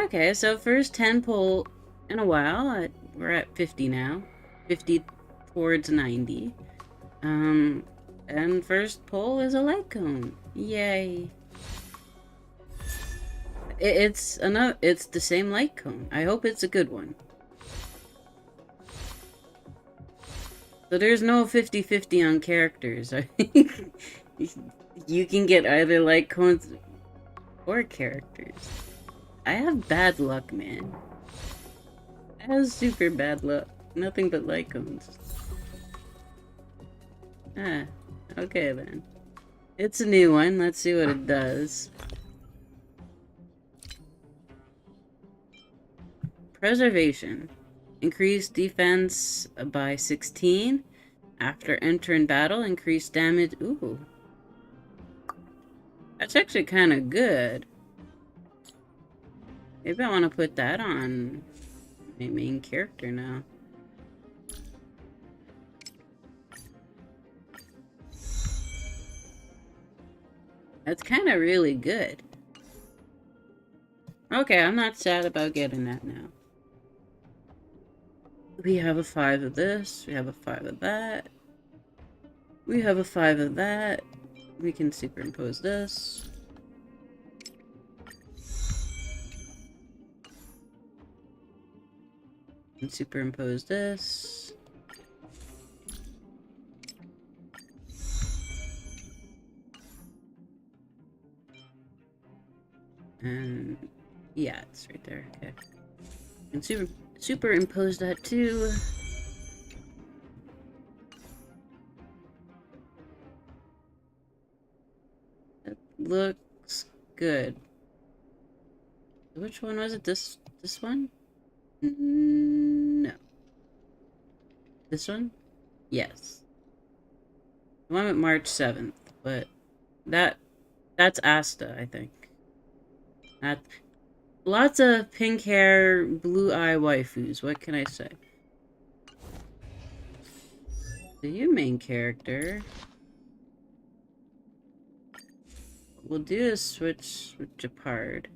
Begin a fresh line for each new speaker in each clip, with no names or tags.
Okay, so first 10 pull in a while. We're at 50 now. 50 towards 90. And first pull is a light cone. Yay. It's the same light cone. I hope it's a good one. So there's no 50-50 on characters. You can get either light cones or characters. I have bad luck, man. I have super bad luck. Nothing but light cones. Ah, okay then. It's a new one. Let's see what it does. Preservation. Increase defense by 16. After entering battle, increase damage. Ooh. That's actually kind of good. Maybe I want to put that on my main character now. That's kind of really good. Okay, I'm not sad about getting that now. We have a 5 of this. We have a 5 of that. We have a 5 of that. We can superimpose this. And superimpose this. And yeah, it's right there. Okay. And superimpose that too. That looks good. Which one was it? This one? No. This one? Yes. The one with March 7th, but that's Asta, I think. Lots of pink hair, blue eye waifus. What can I say? So you main character. We'll do a switch with Japard.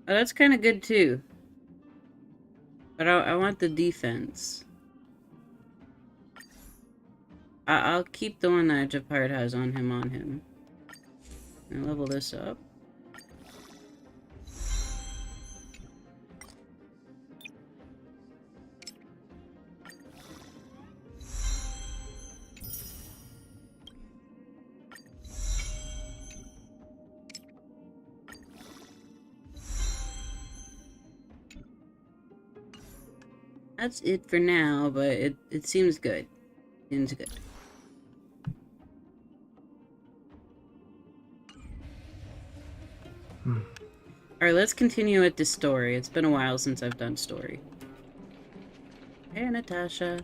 Oh, that's kind of good too. But I want the defense. I'll keep the one that Japard has on him. And level this up. That's it for now, but it seems good. Seems good. Alright, let's continue with this story. It's been a while since I've done story. Hey, Natasha.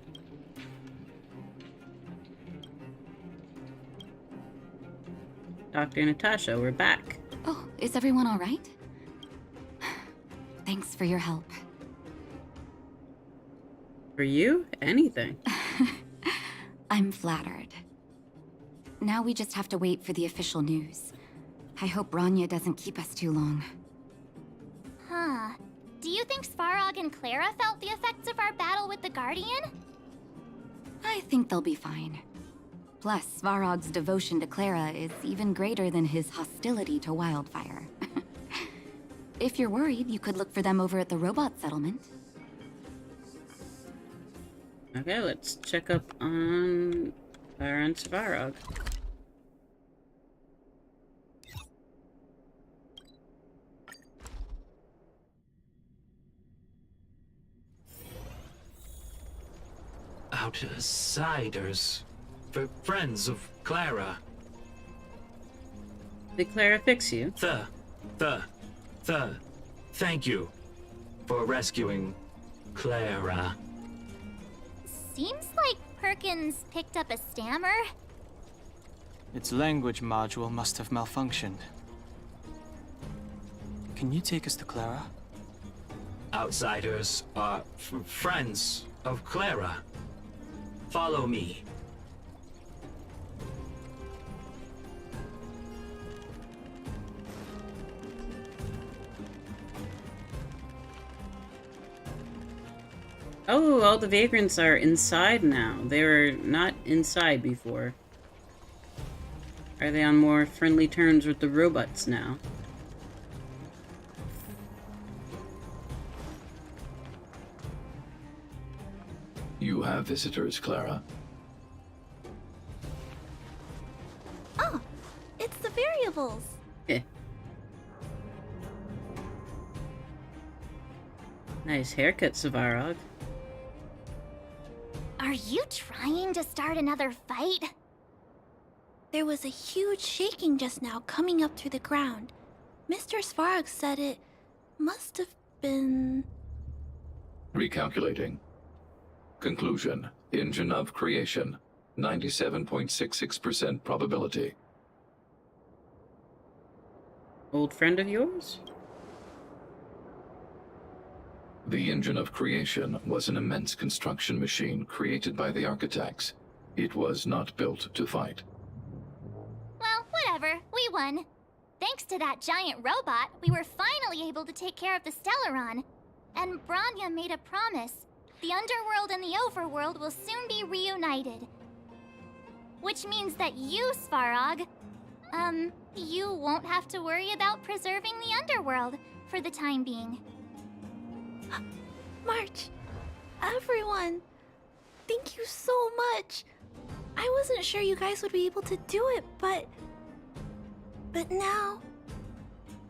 Dr. Natasha, we're back.
Oh, is everyone all right? Thanks for your help.
For you? Anything.
I'm flattered. Now we just have to wait for the official news. I hope Rania doesn't keep us too long.
Huh. Do you think Svarog and Clara felt the effects of our battle with the Guardian?
I think they'll be fine. Plus, Svarog's devotion to Clara is even greater than his hostility to Wildfire. If you're worried, you could look for them over at the robot settlement.
Okay, let's check up on Clara and Svarog.
Outsiders. For friends of Clara.
Did Clara fix you?
Thank you for rescuing Clara.
Seems like Perkins picked up a stammer.
Its language module must have malfunctioned. Can you take us to Clara?
Outsiders are friends of Clara. Follow me.
Oh, all the vagrants are inside now. They were not inside before. Are they on more friendly terms with the robots now?
You have visitors, Clara.
Oh, it's the variables.
Yeah. Nice haircut, Svarog.
Are you trying to start another fight?
There was a huge shaking just now coming up through the ground. Mr. Svarog said it must have been...
Recalculating. Conclusion. Engine of creation. 97.66% probability.
Old friend of yours?
The engine of creation was an immense construction machine created by the architects. It was not built to fight.
Well, whatever. We won. Thanks to that giant robot, we were finally able to take care of the Stellaron. And Branya made a promise. The underworld and the overworld will soon be reunited. Which means that you, Svarog, you won't have to worry about preserving the underworld for the time being.
March, everyone, thank you so much. I wasn't sure you guys would be able to do it, but now...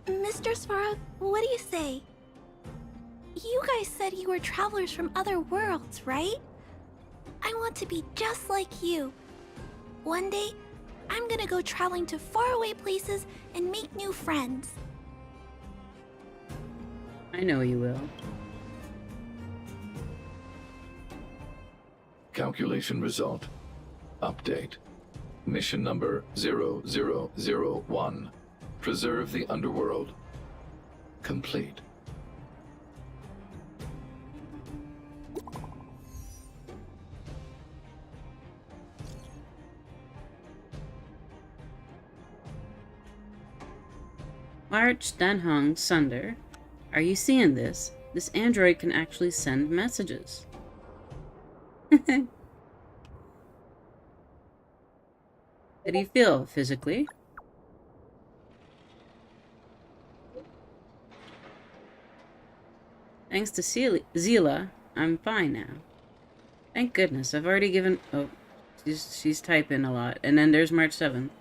Mr. Svarog, what do you say? You guys said you were travelers from other worlds, right? I want to be just like you. One day, I'm gonna go traveling to faraway places and make new friends.
I know you will.
Calculation result. Update. Mission number 0001. Preserve the underworld. Complete.
March, Danhong, Sunder. Are you seeing this? This android can actually send messages. How do you feel physically? Thanks to Zila, I'm fine now. Thank goodness, I've already given... Oh, she's typing a lot. And then there's March 7th.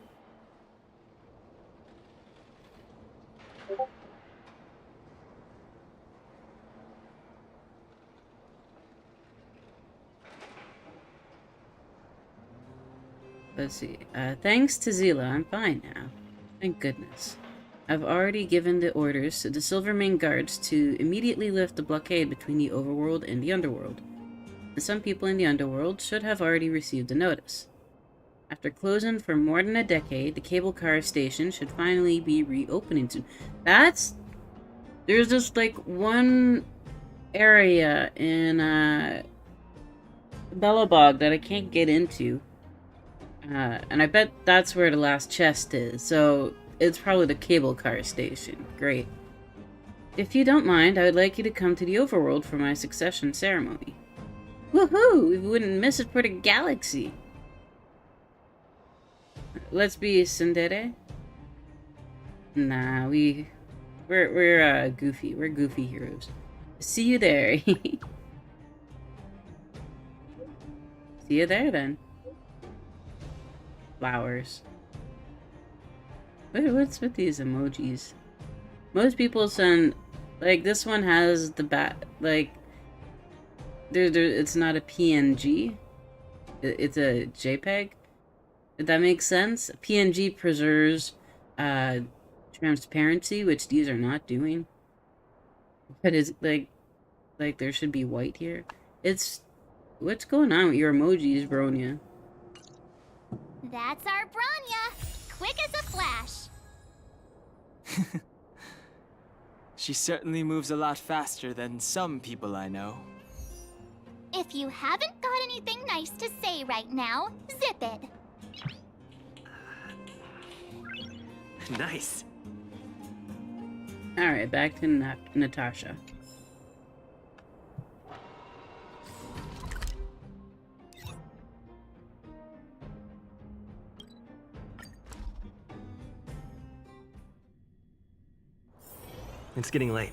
Let's see. Thanks to Zila, I'm fine now. Thank goodness. I've already given the orders to the Silvermane guards to immediately lift the blockade between the overworld and the underworld. And some people in the underworld should have already received a notice. After closing for more than a decade, the cable car station should finally be reopening soon. There's just like one area in Bellabog that I can't get into. And I bet that's where the last chest is, so it's probably the cable car station. Great. If you don't mind, I would like you to come to the overworld for my succession ceremony. Woohoo! We wouldn't miss it for the galaxy. Let's be tsundere. Nah, we're goofy. We're goofy heroes. See you there. See you there then. Flowers. What's with these emojis? Most people send, like, this one has the like, it's not a PNG. It's a JPEG. If that makes sense. PNG preserves transparency, which these are not doing. But it's like there should be white here. What's going on with your emojis, Bronya?
That's our Branya! Quick as a flash!
She certainly moves a lot faster than some people I know.
If you haven't got anything nice to say right now, zip it!
Nice.
Alright, back to Natasha.
It's getting late.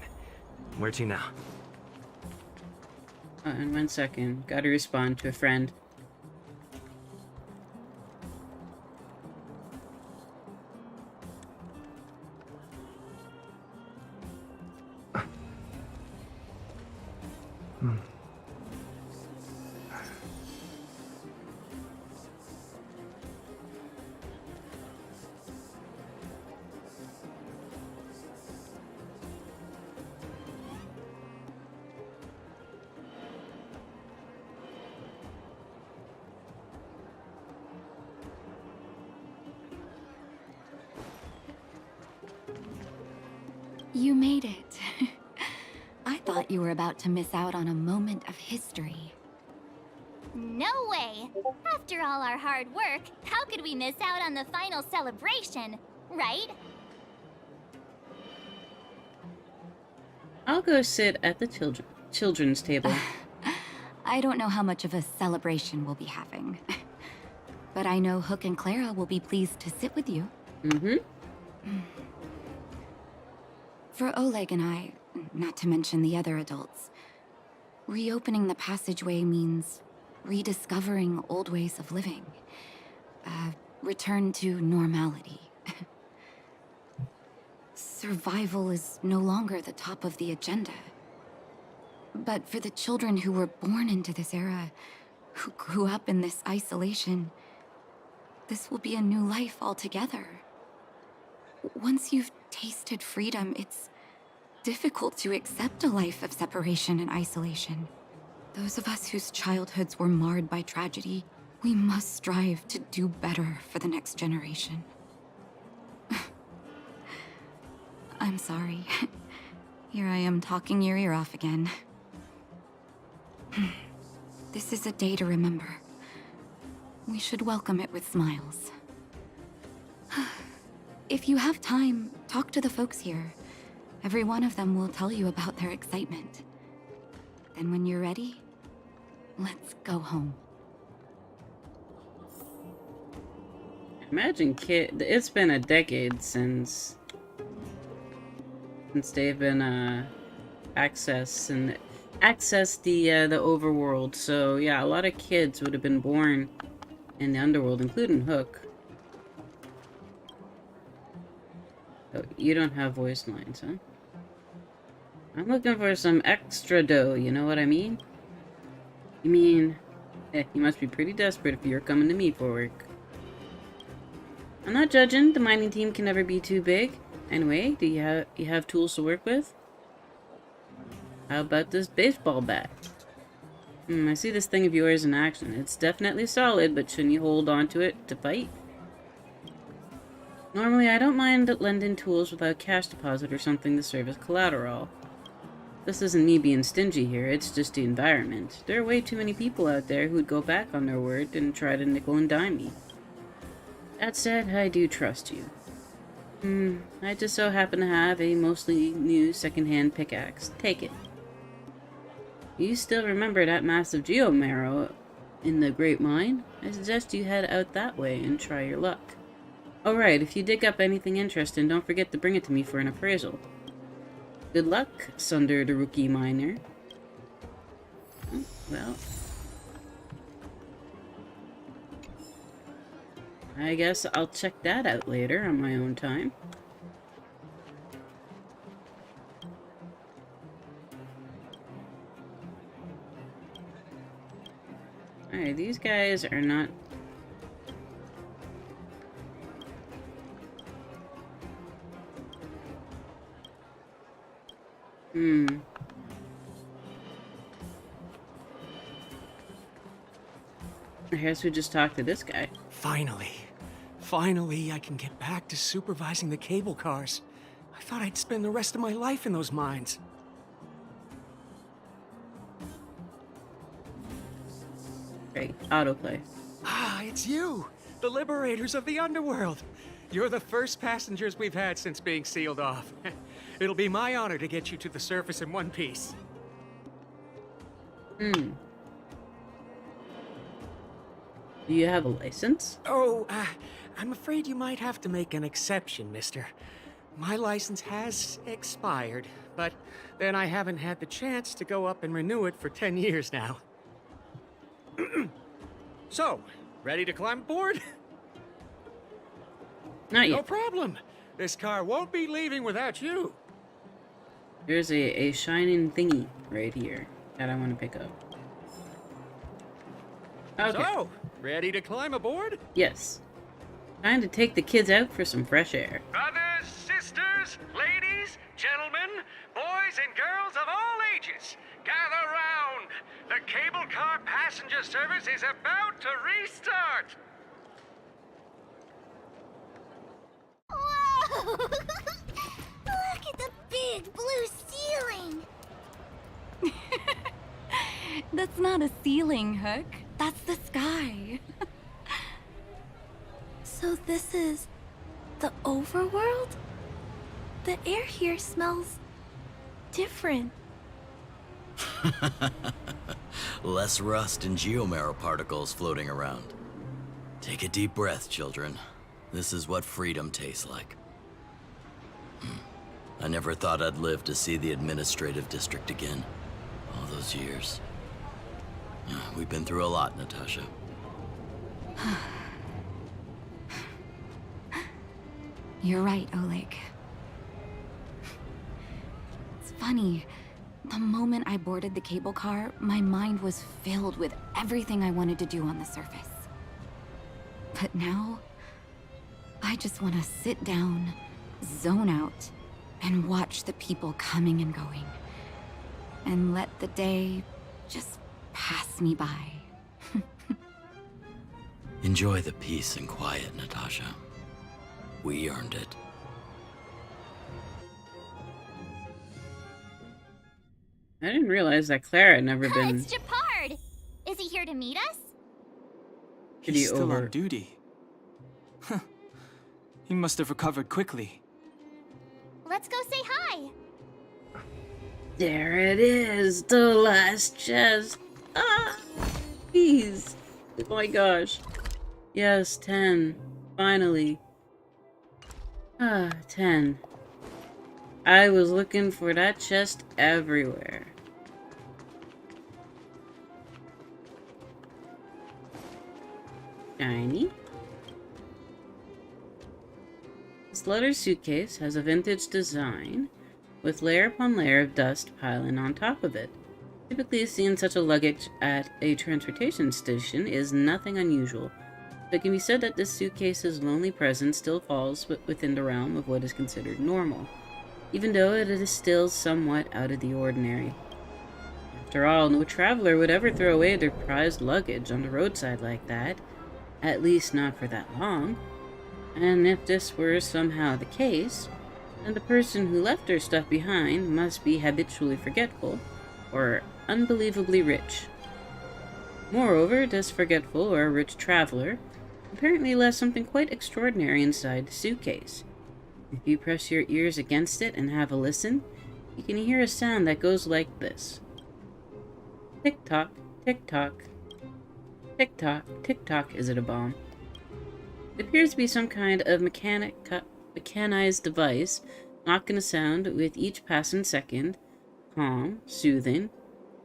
Where to now?
In 1 second. Gotta respond to a friend.
You made it. I thought you were about to miss out on a moment of history.
No way! After all our hard work, how could we miss out on the final celebration, right?
I'll go sit at the children's table.
I don't know how much of a celebration we'll be having. But I know Hook and Clara will be pleased to sit with you.
Mm-hmm.
For Oleg and I, not to mention the other adults, reopening the passageway means rediscovering old ways of living. Return to normality. Survival is no longer the top of the agenda. But for the children who were born into this era, who grew up in this isolation, this will be a new life altogether. Once you've tasted freedom, it's difficult to accept a life of separation and isolation. Those of us whose childhoods were marred by tragedy, we must strive to do better for the next generation. I'm sorry. Here I am talking your ear off again. This is a day to remember. We should welcome it with smiles. If you have time, talk to the folks here. Every one of them will tell you about their excitement. Then when you're ready, let's go home.
Imagine it's been a decade since they've been accessed the overworld. So yeah, a lot of kids would have been born in the underworld, including Hook. Oh, you don't have voice lines, huh? I'm looking for some extra dough, you know what I mean? You mean, you must be pretty desperate if you're coming to me for work. I'm not judging, the mining team can never be too big. Anyway, do you have tools to work with? How about this baseball bat? I see this thing of yours in action. It's definitely solid, but shouldn't you hold on to it to fight? Normally, I don't mind lending tools without cash deposit or something to serve as collateral. This isn't me being stingy here, it's just the environment. There are way too many people out there who'd go back on their word and try to nickel and dime me. That said, I do trust you. I just so happen to have a mostly new second-hand pickaxe. Take it. You still remember that massive geomarrow in the Great Mine? I suggest you head out that way and try your luck. Oh right, if you dig up anything interesting, don't forget to bring it to me for an appraisal. Good luck, Sunder the Rookie Miner. Oh, well. I guess I'll check that out later on my own time. Alright, these guys are not... I guess we just talked to this guy.
Finally, I can get back to supervising the cable cars. I thought I'd spend the rest of my life in those mines.
Great, autoplay.
Ah, it's you! The liberators of the underworld! You're the first passengers we've had since being sealed off. It'll be my honor to get you to the surface in one piece.
Do you have a license?
Oh, I'm afraid you might have to make an exception, mister. My license has expired, but then I haven't had the chance to go up and renew it for 10 years now. So, ready to climb aboard?
Not
No
yet.
problem. This car won't be leaving without you.
There's a shining thingy right here that I want to pick up. Okay.
So, ready to climb aboard?
Yes. Time to take the kids out for some fresh air.
Brothers, sisters, ladies, gentlemen, boys and girls of all ages, gather round. The cable car passenger service is about to restart.
Whoa! Look at the big blue ceiling!
That's not a ceiling, Hook. That's the sky.
So this is the overworld? The air here smells different.
Less rust and geomarrow particles floating around. Take a deep breath, children. This is what freedom tastes like. I never thought I'd live to see the administrative district again. All those years. We've been through a lot, Natasha.
You're right, Oleg. It's funny. The moment I boarded the cable car, my mind was filled with everything I wanted to do on the surface. But now, I just want to sit down, zone out, and watch the people coming and going. And let the day just pass me by.
Enjoy the peace and quiet, Natasha. We earned it.
I didn't realize that Clara had never been
It's Japard! Is he here to meet us?
pretty
He's still
over.
on duty. Huh. He must have recovered quickly.
Let's go say hi!
There it is, the last chest. Ah, please. Oh my gosh. Yes, 10. Finally. Ah, 10. I was looking for that chest everywhere. Shiny. This leather suitcase has a vintage design, with layer upon layer of dust piling on top of it. Typically, seeing such a luggage at a transportation station is nothing unusual. But it can be said that this suitcase's lonely presence still falls within the realm of what is considered normal, even though it is still somewhat out of the ordinary. After all, no traveler would ever throw away their prized luggage on the roadside like that, at least not for that long. And if this were somehow the case, then the person who left their stuff behind must be habitually forgetful, or unbelievably rich. Moreover, this forgetful or rich traveler apparently left something quite extraordinary inside the suitcase. If you press your ears against it and have a listen, you can hear a sound that goes like this. Tick-tock, tick-tock. Tick-tock, tick-tock. Is it a bomb? It appears to be some kind of mechanized device, knocking a sound with each passing second. Calm, soothing.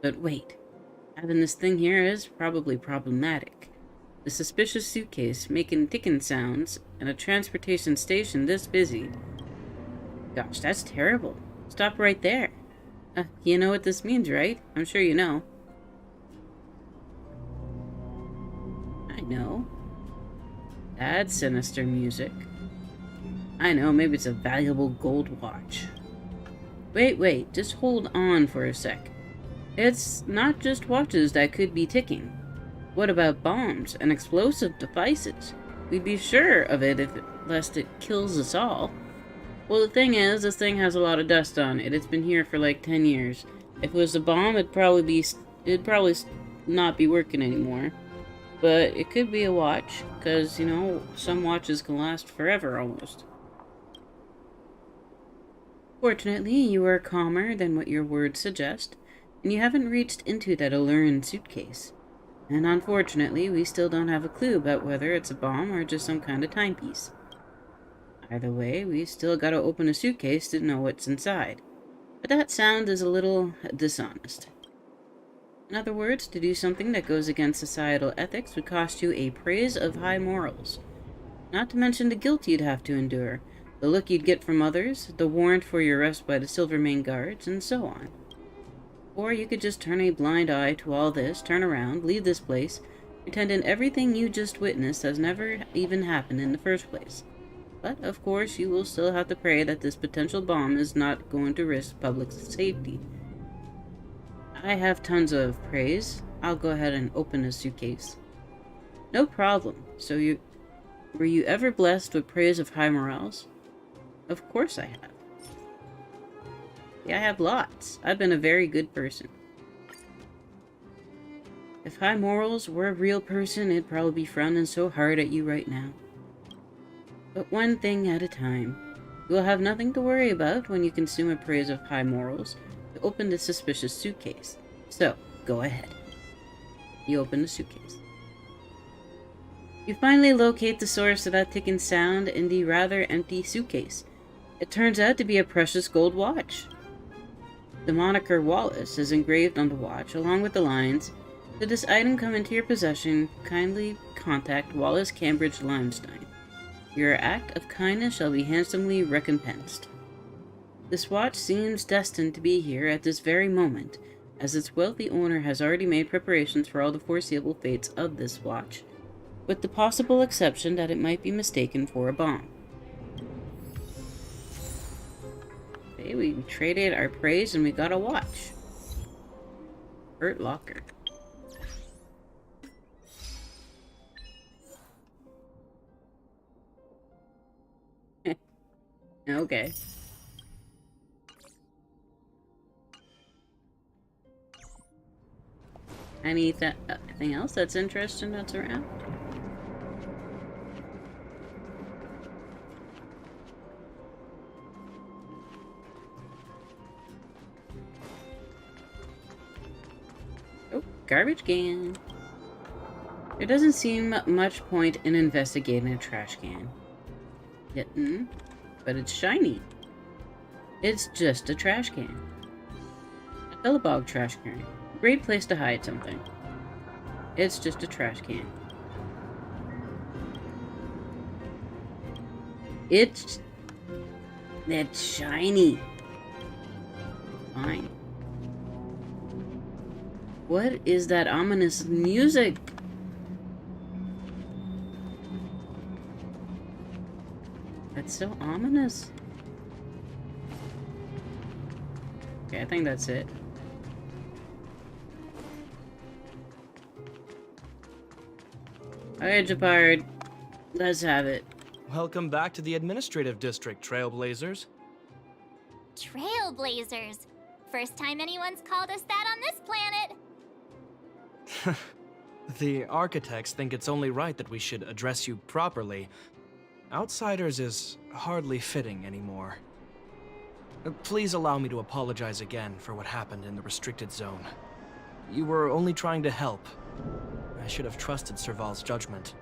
But wait, having this thing here is probably problematic. The suspicious suitcase making ticking sounds and a transportation station this busy. Gosh, that's terrible. Stop right there. You know what this means, right? I'm sure you know. I know. That's sinister music. I know, maybe it's a valuable gold watch. Wait, just hold on for a sec. It's not just watches that could be ticking. What about bombs and explosive devices? We'd be sure of it lest it kills us all. Well, the thing is, this thing has a lot of dust on it. It's been here for like 10 years. If it was a bomb, it'd probably not be working anymore. But it could be a watch, because, you know, some watches can last forever almost. Fortunately, you are calmer than what your words suggest, and you haven't reached into that alluring suitcase. And unfortunately, we still don't have a clue about whether it's a bomb or just some kind of timepiece. Either way, we still gotta open a suitcase to know what's inside. But that sound is a little dishonest. In other words, to do something that goes against societal ethics would cost you a praise of high morals. Not to mention the guilt you'd have to endure, the look you'd get from others, the warrant for your arrest by the Silvermane guards, and so on. Or you could just turn a blind eye to all this, turn around, leave this place, pretending everything you just witnessed has never even happened in the first place. But, of course, you will still have to pray that this potential bomb is not going to risk public safety. I have tons of praise. I'll go ahead and open the suitcase. No problem. So were you ever blessed with praise of high morals? Of course I have. Yeah, I have lots. I've been a very good person. If high morals were a real person, it'd probably be frowning so hard at you right now. But one thing at a time. You will have nothing to worry about when you consume a praise of high morals to open the suspicious suitcase. So, go ahead. You open the suitcase. You finally locate the source of that ticking sound in the rather empty suitcase. It turns out to be a precious gold watch. The moniker Wallace is engraved on the watch, along with the lines, "Should this item come into your possession, kindly contact Wallace Cambridge Limestone. Your act of kindness shall be handsomely recompensed." This watch seems destined to be here at this very moment, as its wealthy owner has already made preparations for all the foreseeable fates of this watch, with the possible exception that it might be mistaken for a bomb. Okay, we traded our praise and we got a watch. Hurt locker. Okay. Anything else that's interesting that's around? Oh, garbage can. There doesn't seem much point in investigating a trash can. But it's shiny. It's just a trash can. A Billabong trash can. Great place to hide something. It's just a trash can. It's shiny. Fine. What is that ominous music? That's so ominous. Okay, I think that's it. Alright, Japard. Let's have it.
Welcome back to the Administrative District, Trailblazers.
Trailblazers. First time anyone's called us that on this planet.
The architects think it's only right that we should address you properly. Outsiders is hardly fitting anymore. Please allow me to apologize again for what happened in the restricted zone. You were only trying to help. I should have trusted Serval's judgment.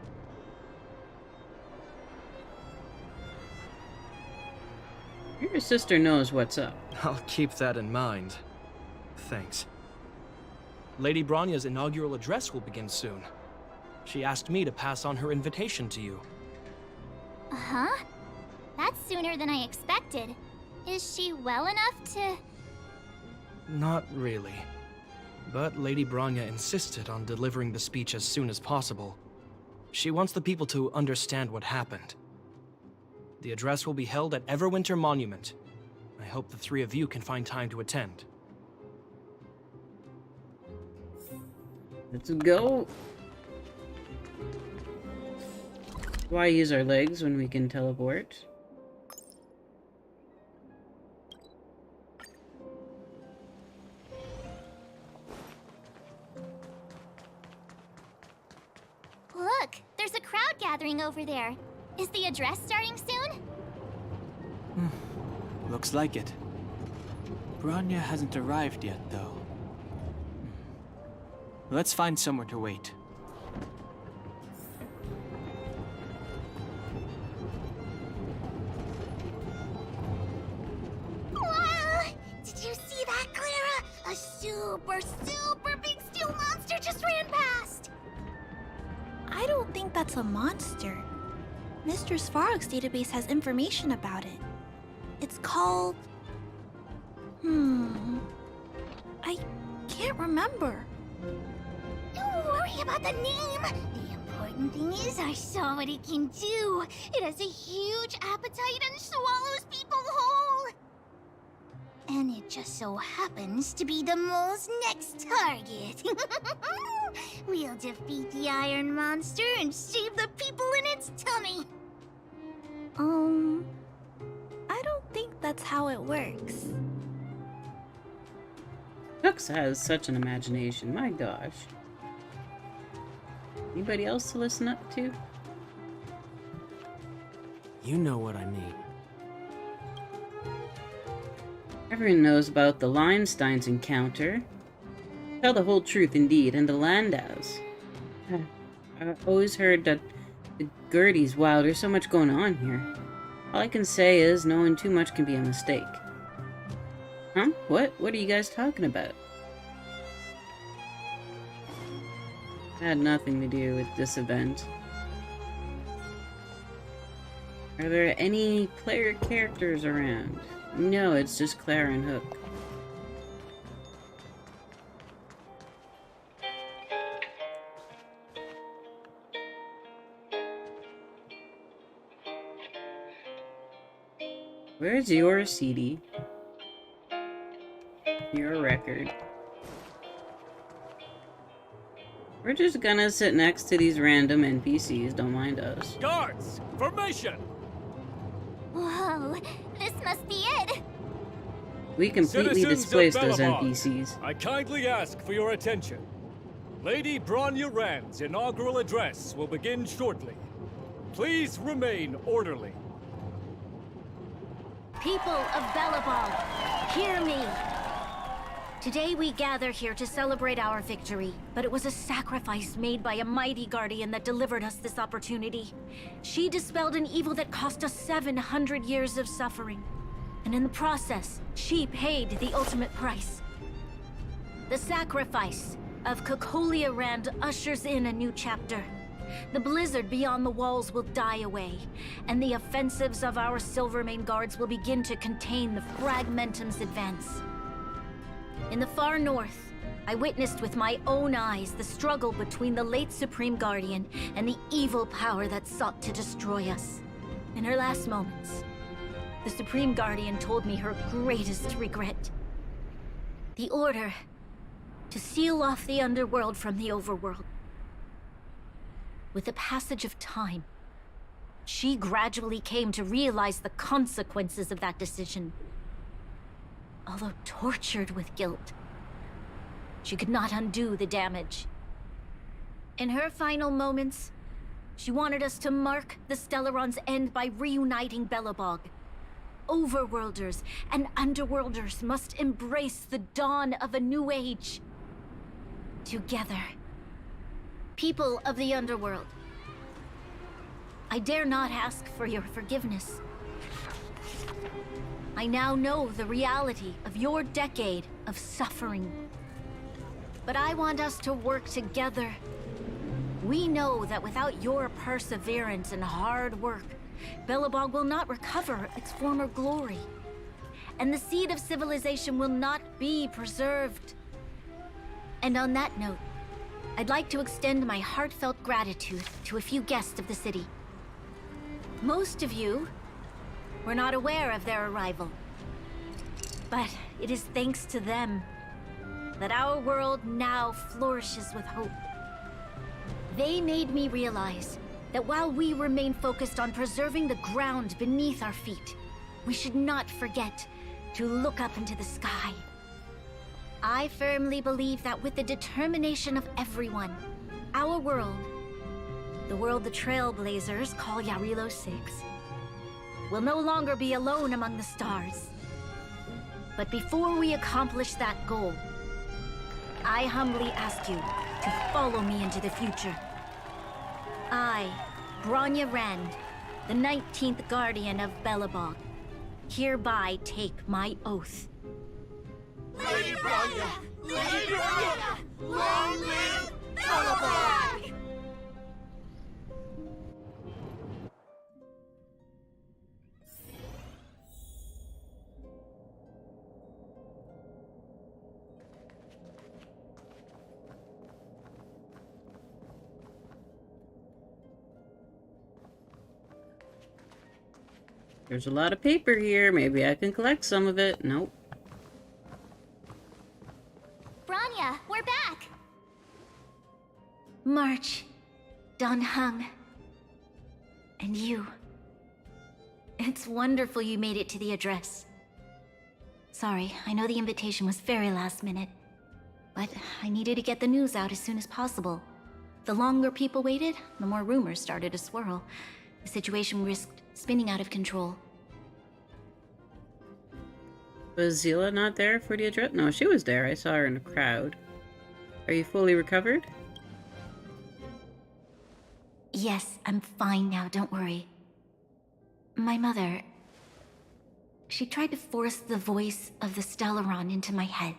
Your sister knows what's up.
I'll keep that in mind. Thanks. Lady Bronya's inaugural address will begin soon. She asked me to pass on her invitation to you.
Huh? That's sooner than I expected. Is she well enough to...
Not really. But Lady Bronya insisted on delivering the speech as soon as possible. She wants the people to understand what happened. The address will be held at Everwinter Monument. I hope the three of you can find time to attend.
Let's go. Why use our legs when we can teleport?
Look, there's a crowd gathering over there. Is the address starting soon?
Looks like it. Bronya hasn't arrived yet, though. Let's find somewhere to wait.
super big steel monster just ran past!
I don't think that's a monster. Mr. Svarog's database has information about it. It's called... I can't remember.
Don't worry about the name. The important thing is I saw what it can do. It has a huge appetite and swallows people whole. And it just so happens to be the mole's next target. We'll defeat the iron monster and save the people in its tummy.
I don't think that's how it works.
Hooks has such an imagination, my gosh. Anybody else to listen up to?
You know what I mean.
Everyone knows about the Limestein's encounter. Tell the whole truth indeed, and the Landaus. I've always heard that the Gertie's wow, there's so much going on here. All I can say is knowing too much can be a mistake. Huh? What? What are you guys talking about? It had nothing to do with this event. Are there any player characters around? No, it's just Clara and Hook. Where's your CD? Your record. We're just gonna sit next to these random NPCs, don't mind us.
Guards, formation!
Whoa, this must be it.
We completely
Citizens
displaced
of
those
Belobog,
NPCs.
I kindly ask for your attention. Lady Bronya Rand's inaugural address will begin shortly. Please remain orderly.
People of Belobog, hear me! Today we gather here to celebrate our victory, but it was a sacrifice made by a mighty guardian that delivered us this opportunity. She dispelled an evil that cost us 700 years of suffering. And in the process, she paid the ultimate price. The sacrifice of Cocolia Rand ushers in a new chapter. The blizzard beyond the walls will die away, and the offensives of our Silvermane guards will begin to contain the Fragmentum's advance. In the far north, I witnessed with my own eyes the struggle between the late Supreme Guardian and the evil power that sought to destroy us. In her last moments, the Supreme Guardian told me her greatest regret. The order to seal off the underworld from the overworld. With the passage of time, she gradually came to realize the consequences of that decision. Although tortured with guilt, she could not undo the damage. In her final moments, she wanted us to mark the Stellaron's end by reuniting Belobog. Overworlders and Underworlders must embrace the dawn of a new age. Together. People of the Underworld, I dare not ask for your forgiveness. I now know the reality of your decade of suffering. But I want us to work together. We know that without your perseverance and hard work, Belobog will not recover its former glory. And the seed of civilization will not be preserved. And on that note, I'd like to extend my heartfelt gratitude to a few guests of the city. Most of you were not aware of their arrival. But it is thanks to them that our world now flourishes with hope. They made me realize that while we remain focused on preserving the ground beneath our feet, we should not forget to look up into the sky. I firmly believe that with the determination of everyone, our world, the world the Trailblazers call Jarilo-VI, will no longer be alone among the stars. But before we accomplish that goal, I humbly ask you to follow me into the future. I, Bronya Rand, the 19th Guardian of Belobog, hereby take my oath.
Lady Bronya,
Long live Belobog!
There's a lot of paper here. Maybe I can collect some of it. Nope.
Branya, we're back!
March, Don Hung, and you. It's wonderful you made it to the address. Sorry, I know the invitation was very last minute, but I needed to get the news out as soon as possible. The longer people waited, the more rumors started to swirl. The situation risked spinning out of control.
Was Zila not there for the address? No, she was there. I saw her in the crowd. Are you fully recovered?
Yes, I'm fine now, don't worry. My mother... She tried to force the voice of the Stellaron into my head.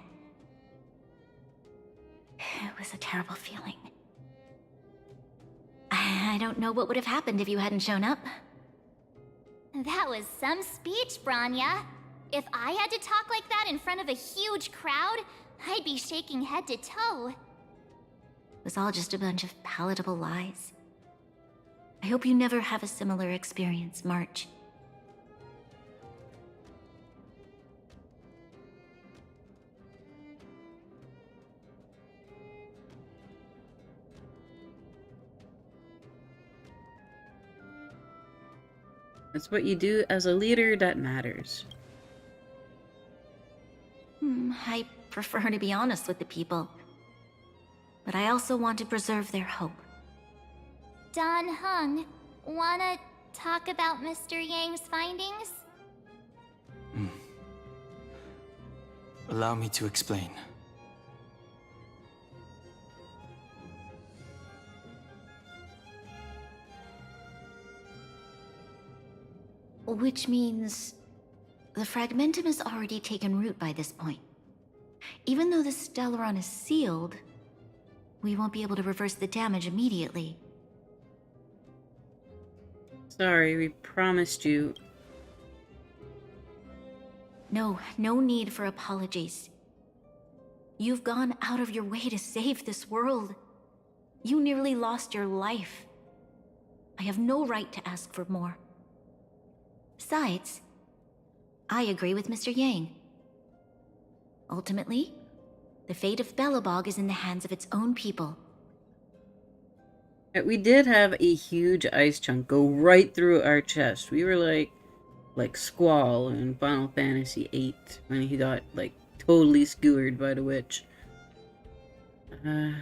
It was a terrible feeling. I don't know what would have happened if you hadn't shown up.
That was some speech, Branya. If I had to talk like that in front of a huge crowd, I'd be shaking head to toe.
It was all just a bunch of palatable lies. I hope you never have a similar experience, March.
It's what you do as a leader that matters.
I prefer to be honest with the people. But I also want to preserve their hope.
Don Hung, wanna talk about Mr. Yang's findings?
Allow me to explain.
Which means... the Fragmentum has already taken root by this point. Even though the Stellaron is sealed, we won't be able to reverse the damage immediately.
Sorry, we promised you.
No need for apologies. You've gone out of your way to save this world. You nearly lost your life. I have no right to ask for more. Besides, I agree with Mr. Yang. Ultimately, the fate of Belobog is in the hands of its own people.
We did have a huge ice chunk go right through our chest. We were like Squall in Final Fantasy VIII when he got like totally skewered by the witch. I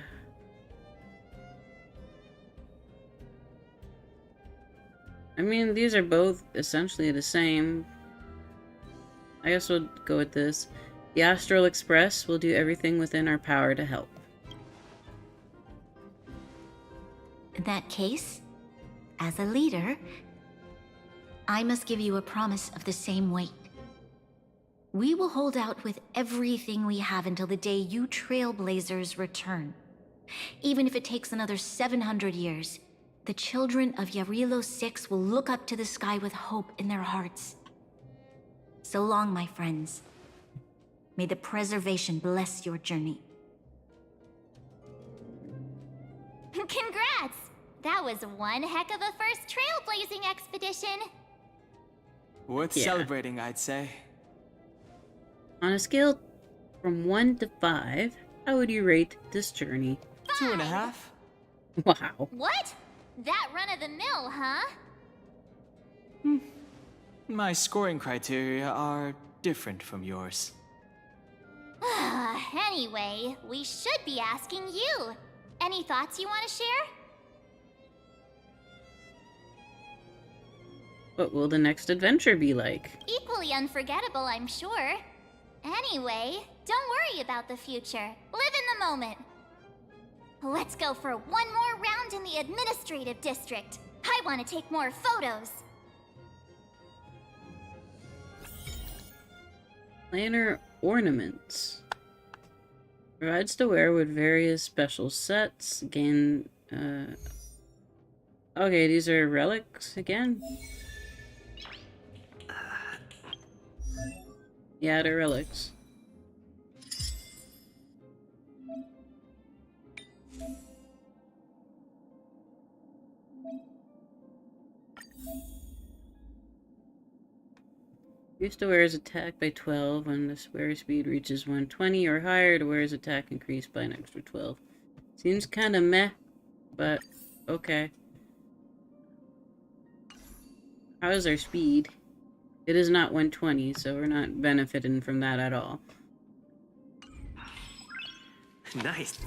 mean, these are both essentially the same. I guess we'll go with this. The Astral Express will do everything within our power to help.
In that case, as a leader, I must give you a promise of the same weight. We will hold out with everything we have until the day you Trailblazers return. Even if it takes another 700 years, the children of Jarilo-VI will look up to the sky with hope in their hearts. So long, my friends. May the preservation bless your journey.
Congrats! That was one heck of a first trailblazing expedition.
Worth celebrating, I'd say.
On a scale from 1 to 5, how would you rate this journey?
2.5.
Wow.
What? That run-of-the-mill, huh?
My scoring criteria are different from yours.
Anyway, we should be asking you. Any thoughts you want to share?
What will the next adventure be like?
Equally unforgettable, I'm sure. Anyway, don't worry about the future. Live in the moment. Let's go for one more round in the administrative district. I want to take more photos.
Planner ornaments. Provides to wear with various special sets. Gain, okay, these are relics again? Yeah, they're relics. Used to wear's attack by 12 when the wear speed reaches 120 or higher. The wear's attack increased by an extra 12. Seems kinda meh, but okay. How is our speed? It is not 120, so we're not benefiting from that at all.
Nice.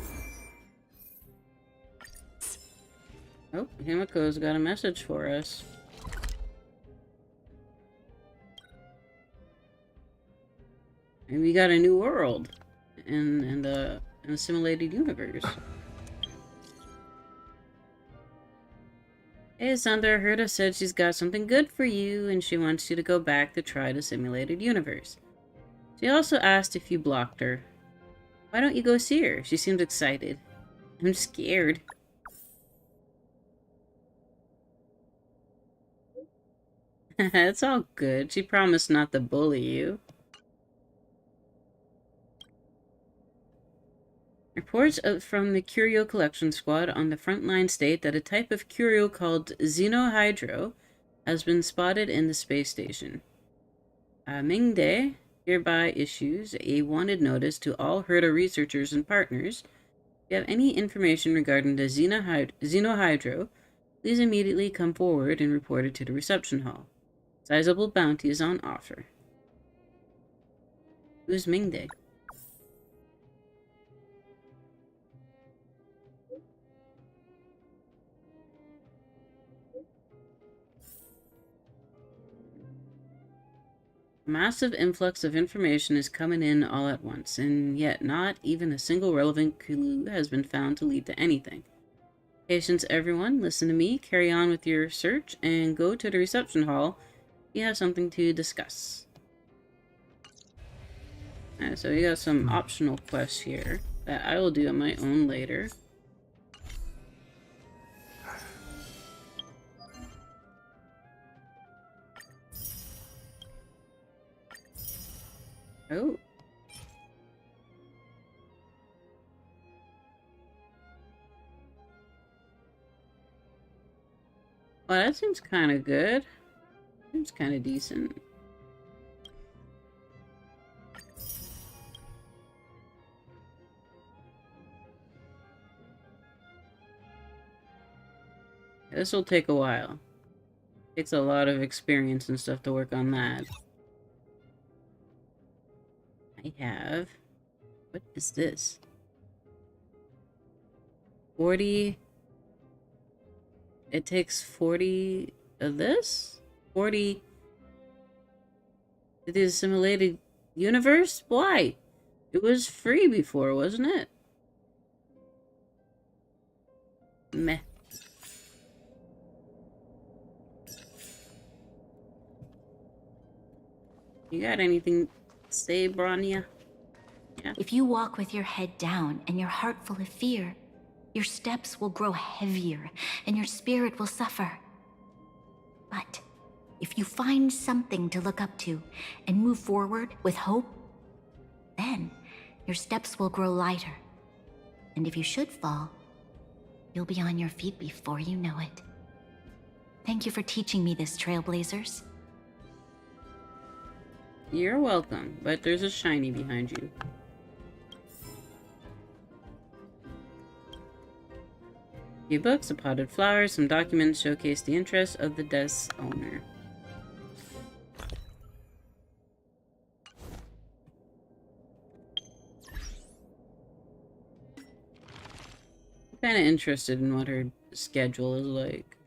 Oh, Himiko's got a message for us. And we got a new world in the simulated universe. Hey, Sandra, Herta said she's got something good for you, and she wants you to go back to try the simulated universe. She also asked if you blocked her. Why don't you go see her? She seemed excited. I'm scared. It's all good. She promised not to bully you. Reports from the Curio Collection Squad on the front line state that a type of curio called xenohydro has been spotted in the space station. Mingde hereby issues a wanted notice to all Herta researchers and partners. If you have any information regarding the xenohydro, please immediately come forward and report it to the reception hall. Sizable bounty is on offer. Who's Mingde? A massive influx of information is coming in all at once, and yet not even a single relevant clue has been found to lead to anything. Patience, everyone. Listen to me. Carry on with your search and go to the reception hall. We have something to discuss. Alright, so we got some optional quests here that I will do on my own later. Oh. Well, that seems kind of good. Seems kind of decent. This will take a while. Takes a lot of experience and stuff to work on that. I have... What is this? 40... It takes 40 of this? 40... It is simulated universe? Why? It was free before, wasn't it? Meh. You got anything to say, Bronya? Yeah.
If you walk with your head down and your heart full of fear, your steps will grow heavier and your spirit will suffer. But if you find something to look up to and move forward with hope, then your steps will grow lighter. And if you should fall, you'll be on your feet before you know it. Thank you for teaching me this, Trailblazers.
You're welcome, but there's a shiny behind you. A few books, a potted flower, some documents showcase the interests of the desk's owner. I'm kind of interested in what her schedule is like.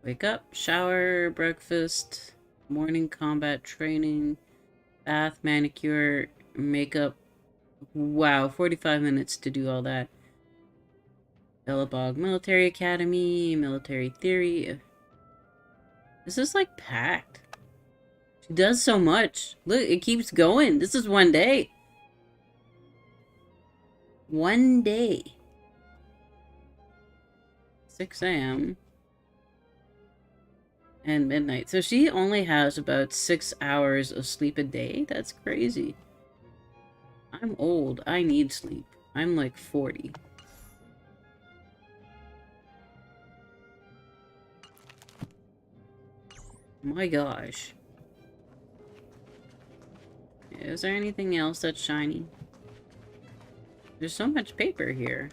Wake up, shower, breakfast, morning combat training, bath, manicure, makeup. Wow, 45 minutes to do all that. Bellabog Military Academy, military theory. This is like packed. She does so much. Look, it keeps going. This is one day. One day. 6 a.m. and midnight. So she only has about 6 hours of sleep a day? That's crazy. I'm old. I need sleep. I'm like 40. My gosh. Is there anything else that's shiny? There's so much paper here.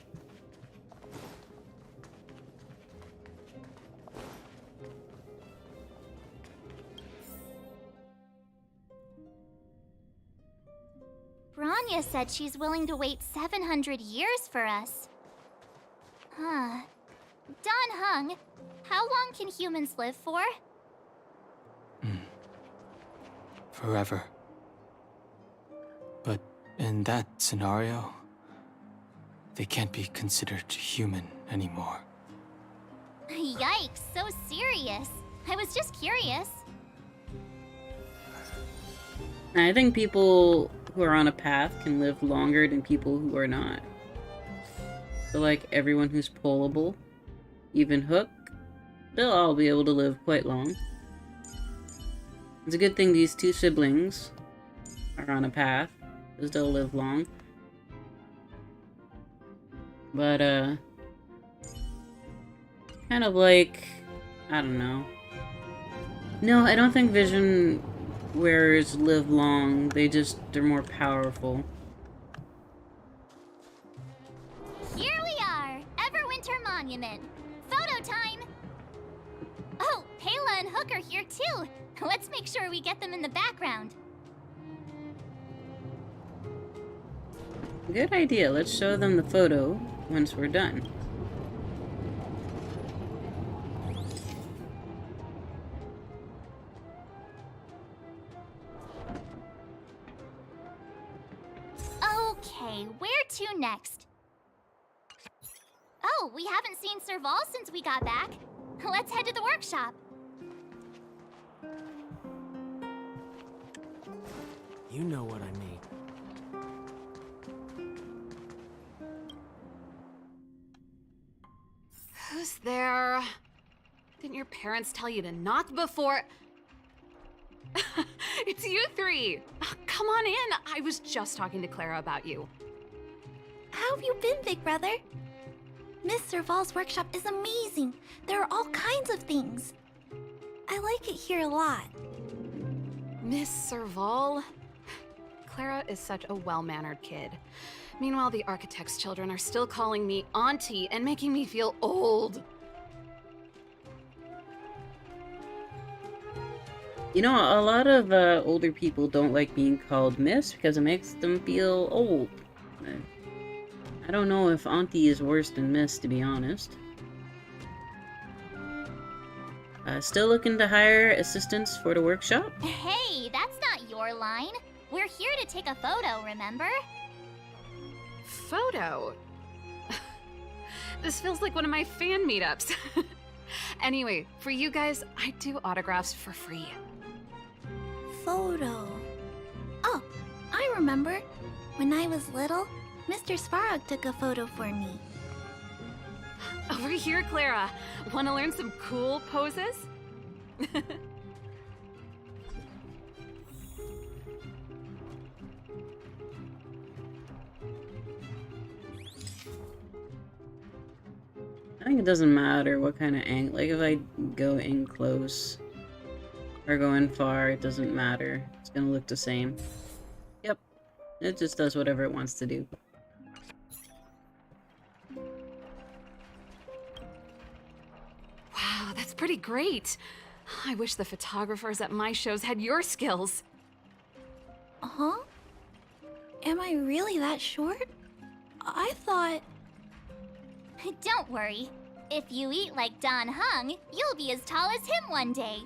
Bronya said she's willing to wait 700 years for us. Huh. Don Hung, how long can humans live for?
Forever. But in that scenario, they can't be considered human anymore.
Yikes, so serious. I was just curious.
I think people who are on a path can live longer than people who are not. So like everyone who's pullable, even Hook, they'll all be able to live quite long. It's a good thing these two siblings are on a path, because they'll live long. But, kind of like, I don't know. No, I don't think Vision wearers live long. They're more powerful.
Here we are, Everwinter Monument. Photo time! Oh, Pela and Hook are here too. Let's make sure we get them in the background.
Good idea. Let's show them the photo once we're done.
Okay, where to next? Oh, we haven't seen Serval since we got back. Let's head to the workshop.
You know what I mean.
Who's there? Didn't your parents tell you to knock before? It's you three! Come on in! I was just talking to Clara about you.
How have you been, big brother? Miss Serval's workshop is amazing. There are all kinds of things. I like it here a lot.
Miss Serval? Clara is such a well-mannered kid. Meanwhile, the architect's children are still calling me auntie and making me feel old.
You know, a lot of older people don't like being called Miss because it makes them feel old. I don't know if Auntie is worse than Miss, to be honest. Still looking to hire assistants for the workshop?
Hey, that's not your line. We're here to take a photo, remember?
Photo? This feels like one of my fan meetups. Anyway, for you guys, I do autographs for free.
Photo. Oh, I remember. When I was little, Mr. Svarog took a photo for me.
Over here, Clara. Want to learn some cool poses?
I think it doesn't matter what kind of angle. Like, if I go in close or go in far, it doesn't matter. It's gonna look the same. Yep. It just does whatever it wants to do.
Wow, that's pretty great. I wish the photographers at my shows had your skills.
Huh? Am I really that short? I thought...
Don't worry. If you eat like Don Hung, you'll be as tall as him one day.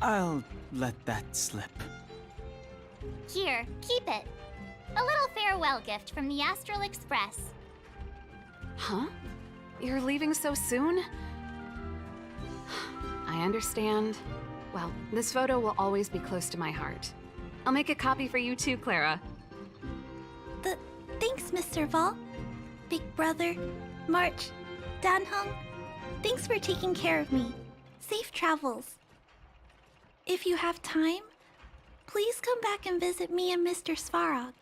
I'll let that slip.
Here, keep it. A little farewell gift from the Astral Express.
Huh? You're leaving so soon? I understand. Well, this photo will always be close to my heart. I'll make a copy for you too, Clara.
Thanks, Mr. Vol. Big Brother, March, Danhung. Thanks for taking care of me. Safe travels. If you have time, please come back and visit me and Mr. Svarog.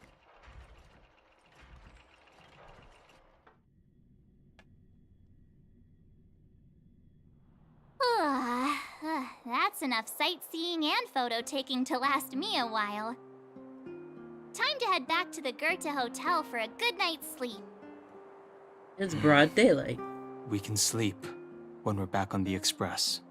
That's enough sightseeing and photo taking to last me a while. Time to head back to the Goethe Hotel for a good night's sleep.
It's broad daylight.
We can sleep when we're back on the Express.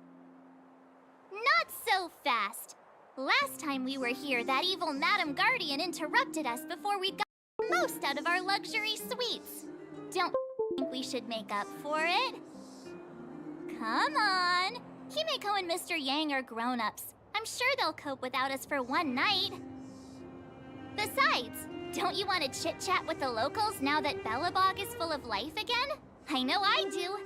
Not so fast. Last time we were here, that evil Madam Guardian interrupted us before we'd got the most out of our luxury suites. Don't think we should make up for it? Come on. Himeko and Mr. Yang are grown-ups. I'm sure they'll cope without us for one night. Besides, don't you want to chit-chat with the locals now that Belobog is full of life again? I know I do.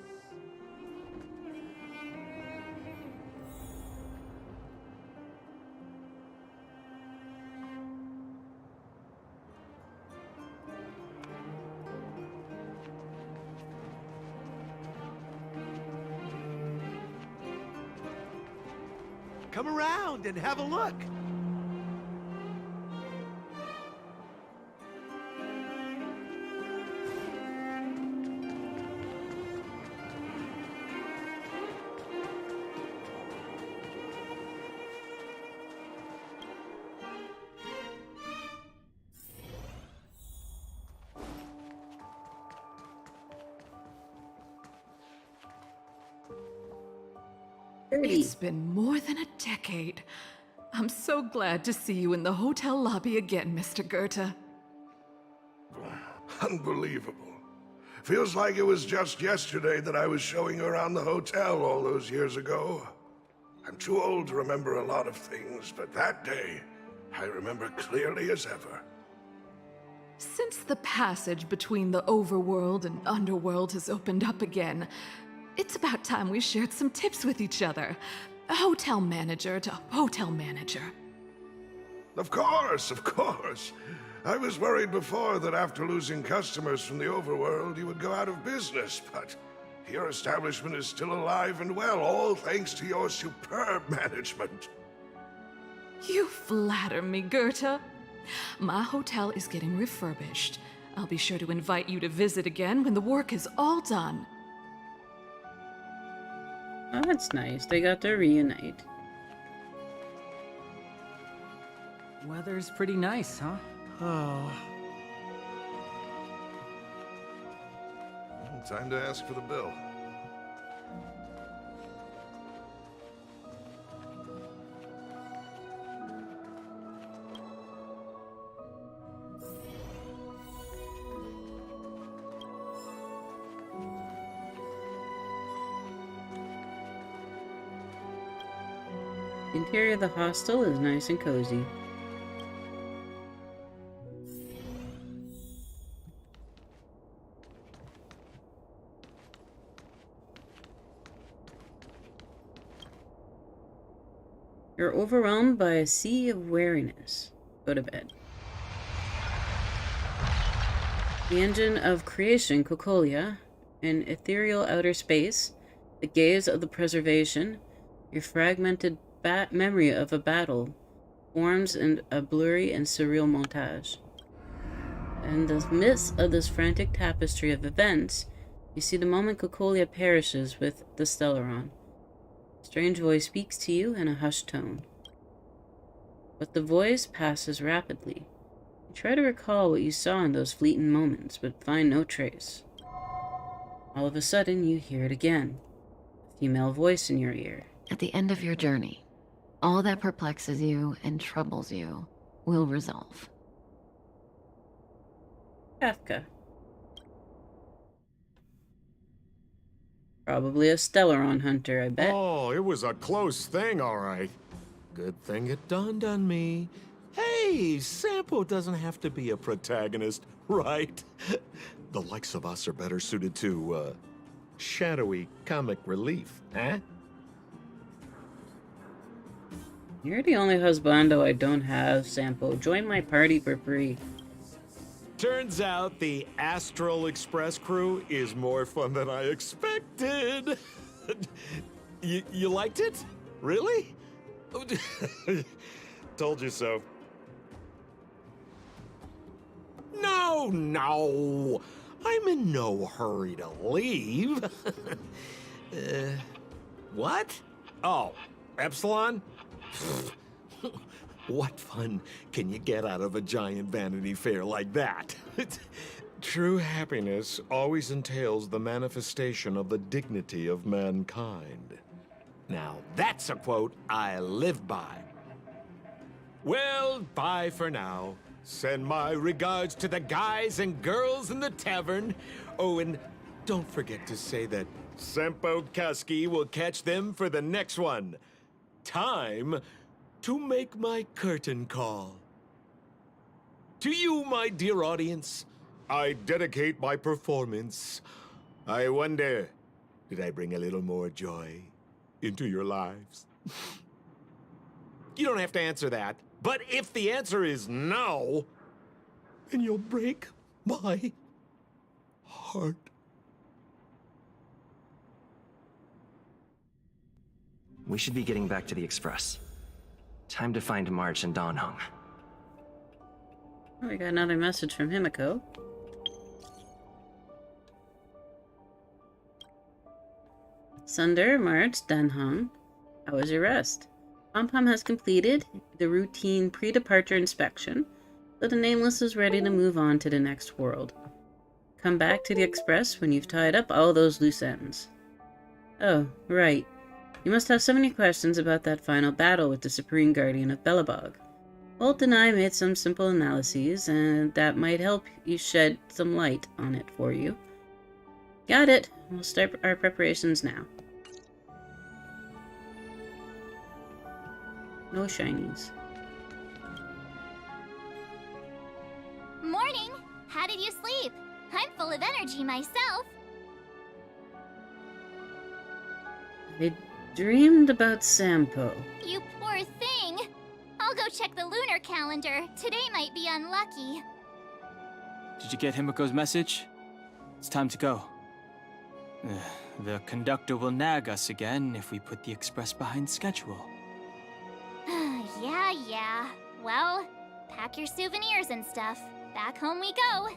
Come around and have a look.
It's been more than a decade. I'm so glad to see you in the hotel lobby again, Mr. Goethe.
Unbelievable. Feels like it was just yesterday that I was showing around the hotel all those years ago. I'm too old to remember a lot of things, but that day, I remember clearly as ever.
Since the passage between the overworld and underworld has opened up again, it's about time we shared some tips with each other. Hotel manager to hotel manager.
Of course, of course. I was worried before that after losing customers from the overworld, you would go out of business, but your establishment is still alive and well, all thanks to your superb management.
You flatter me, Goethe. My hotel is getting refurbished. I'll be sure to invite you to visit again when the work is all done.
Oh, that's nice. They got to reunite.
Weather's pretty nice, huh?
Oh. Time to ask for the bill.
The interior of the hostel is nice and cozy. You're overwhelmed by a sea of weariness. Go to bed. The engine of creation, Cocolia, in ethereal outer space, the gaze of the preservation, your fragmented memory of a battle, forms in a blurry and surreal montage. In the midst of this frantic tapestry of events, you see the moment Cocolia perishes with the Stellaron. A strange voice speaks to you in a hushed tone. But the voice passes rapidly. You try to recall what you saw in those fleeting moments, but find no trace. All of a sudden, you hear it again. A female voice in your ear.
At the end of your journey, all that perplexes you and troubles you will resolve.
Kafka. Probably a Stellaron hunter, I bet.
Oh, it was a close thing, all right. Good thing it dawned on me. Hey, Sampo doesn't have to be a protagonist, right? The likes of us are better suited to, shadowy comic relief, eh?
You're the only husbando I don't have, Sampo. Join my party for free.
Turns out the Astral Express crew is more fun than I expected. You liked it? Really? Told you so. No. I'm in no hurry to leave. What? Oh, Epsilon? What fun can you get out of a giant Vanity Fair like that? True happiness always entails the manifestation of the dignity of mankind. Now, that's a quote I live by. Well, bye for now. Send my regards to the guys and girls in the tavern. Oh, and don't forget to say that Sempo Kaski will catch them for the next one. Time to make my curtain call. To you, my dear audience, I dedicate my performance. I wonder, did I bring a little more joy into your lives? You don't have to answer that, but if the answer is no, then you'll break my heart.
We should be getting back to the Express. Time to find March and Donhung.
Oh, we got another message from Himiko. Sunder, March, Danhong. How was your rest? Pom-Pom has completed the routine pre-departure inspection, so the Nameless is ready to move on to the next world. Come back to the Express when you've tied up all those loose ends. Oh, right. You must have so many questions about that final battle with the Supreme Guardian of Belobog. Bolt and I made some simple analyses, and that might help you shed some light on it for you. Got it. We'll start our preparations now. No shinies.
Morning! How did you sleep? I'm full of energy myself.
I dreamed about Sampo.
You poor thing! I'll go check the lunar calendar. Today might be unlucky.
Did you get Himiko's message? It's time to go. The conductor will nag us again if we put the Express behind schedule.
Yeah. Well, pack your souvenirs and stuff. Back home we go.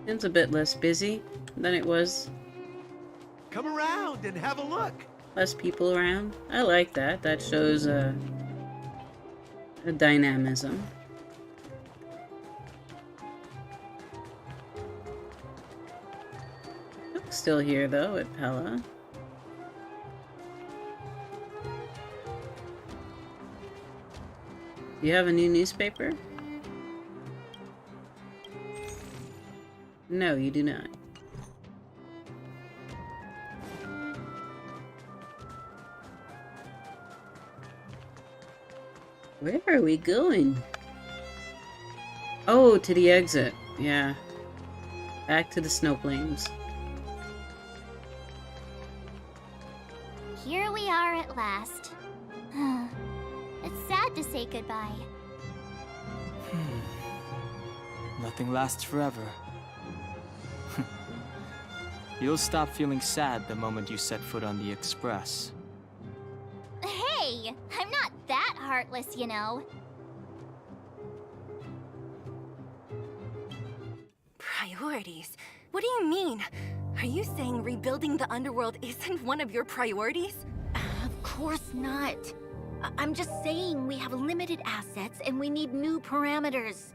Seems a bit less busy than it was.
Come around and have a look.
Less people around. I like that. That shows a dynamism. Cook's still here though at Pella. Do you have a new newspaper? No, you do not. Where are we going? Oh, to the exit. Yeah. Back to the snowplains.
Here we are at last. It's sad to say goodbye.
Nothing lasts forever. You'll stop feeling sad the moment you set foot on the Express.
Hey! I'm not that heartless, you know.
Priorities? What do you mean? Are you saying rebuilding the underworld isn't one of your priorities?
Of course not. I'm just saying we have limited assets and we need new parameters.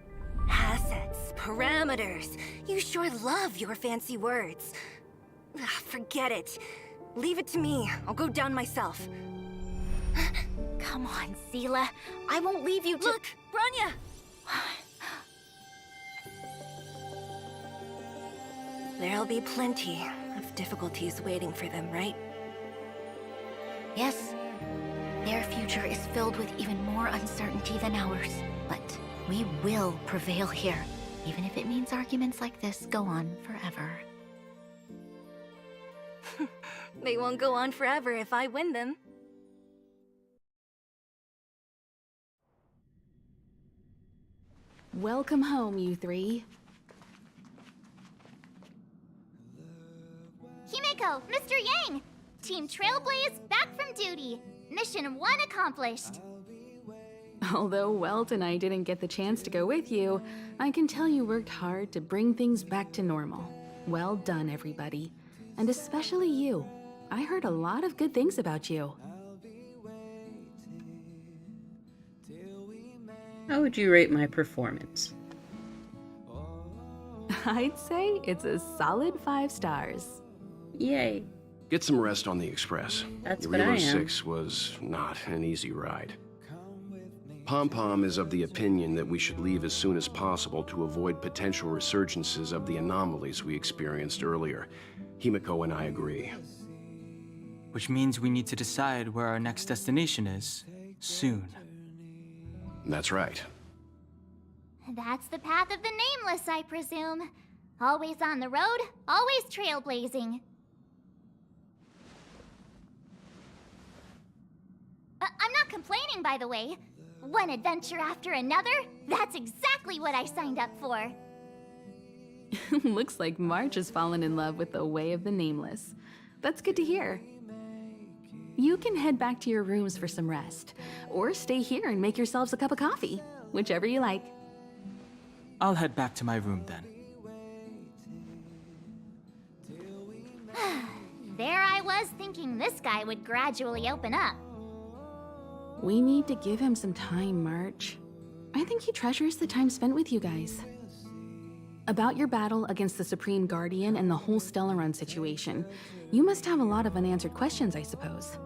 Assets, parameters. You sure love your fancy words. Ugh, forget it. Leave it to me. I'll go down myself.
Come on, Zila. I won't leave you to—
Look, Branya! There'll be plenty of difficulties waiting for them, right?
Yes. Their future is filled with even more uncertainty than ours. But we will prevail here, even if it means arguments like this go on forever.
They won't go on forever if I win them.
Welcome home, you three.
Himeko, Mr. Yang! Team Trailblaze back from duty. Mission 1 accomplished.
Although Welt and I didn't get the chance to go with you, I can tell you worked hard to bring things back to normal. Well done, everybody. And especially you. I heard a lot of good things about you.
How would you rate my performance?
I'd say it's a solid 5 stars.
Yay.
Get some rest on the Express.
That's what I am.
Jarilo-VI was not an easy ride. Pom-Pom is of the opinion that we should leave as soon as possible to avoid potential resurgences of the anomalies we experienced earlier. Himeko and I agree.
Which means we need to decide where our next destination is, soon.
That's right.
That's the path of the Nameless, I presume. Always on the road, always trailblazing. I'm not complaining, by the way. One adventure after another, that's exactly what I signed up for.
Looks like March has fallen in love with the way of the Nameless. That's good to hear. You can head back to your rooms for some rest, or stay here and make yourselves a cup of coffee, whichever you like.
I'll head back to my room then.
There I was thinking this guy would gradually open up.
We need to give him some time, March. I think he treasures the time spent with you guys. About your battle against the Supreme Guardian and the whole Stellaron situation, you must have a lot of unanswered questions, I suppose.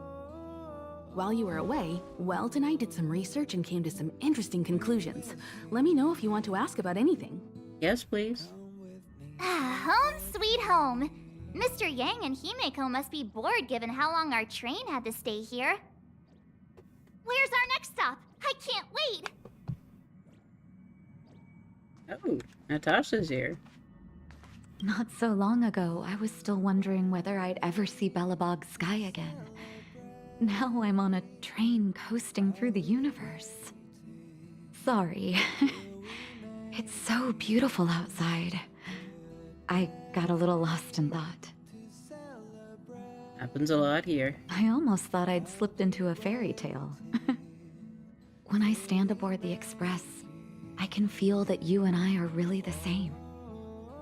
While you were away, Welt and I did some research and came to some interesting conclusions. Let me know if you want to ask about anything.
Yes, please.
Home sweet home. Mr. Yang and Himeko must be bored given how long our train had to stay here. Where's our next stop? I can't wait!
Oh, Natasha's here.
Not so long ago, I was still wondering whether I'd ever see Belobog's sky again. Now I'm on a train coasting through the universe. Sorry. It's so beautiful outside. I got a little lost in thought.
Happens a lot here.
I almost thought I'd slipped into a fairy tale. When I stand aboard the Express, I can feel that you and I are really the same.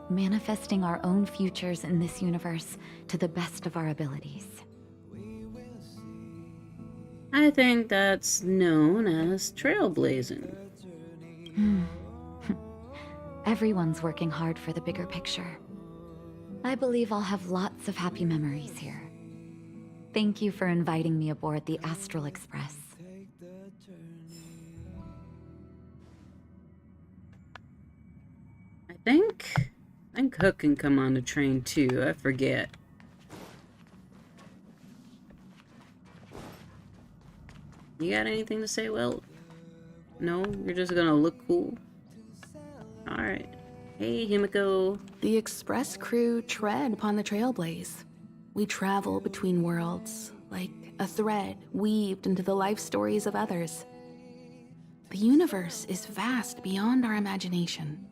Manifesting our own futures in this universe to the best of our abilities.
I think that's known as trailblazing.
Everyone's working hard for the bigger picture. I believe I'll have lots of happy memories here. Thank you for inviting me aboard the Astral Express.
I think Hook can come on the train too. I forget. You got anything to say, Will? No? You're just gonna look cool? Alright. Hey, Himeko.
The Express crew tread upon the Trailblaze. We travel between worlds, like a thread weaved into the life stories of others. The universe is vast beyond our imagination.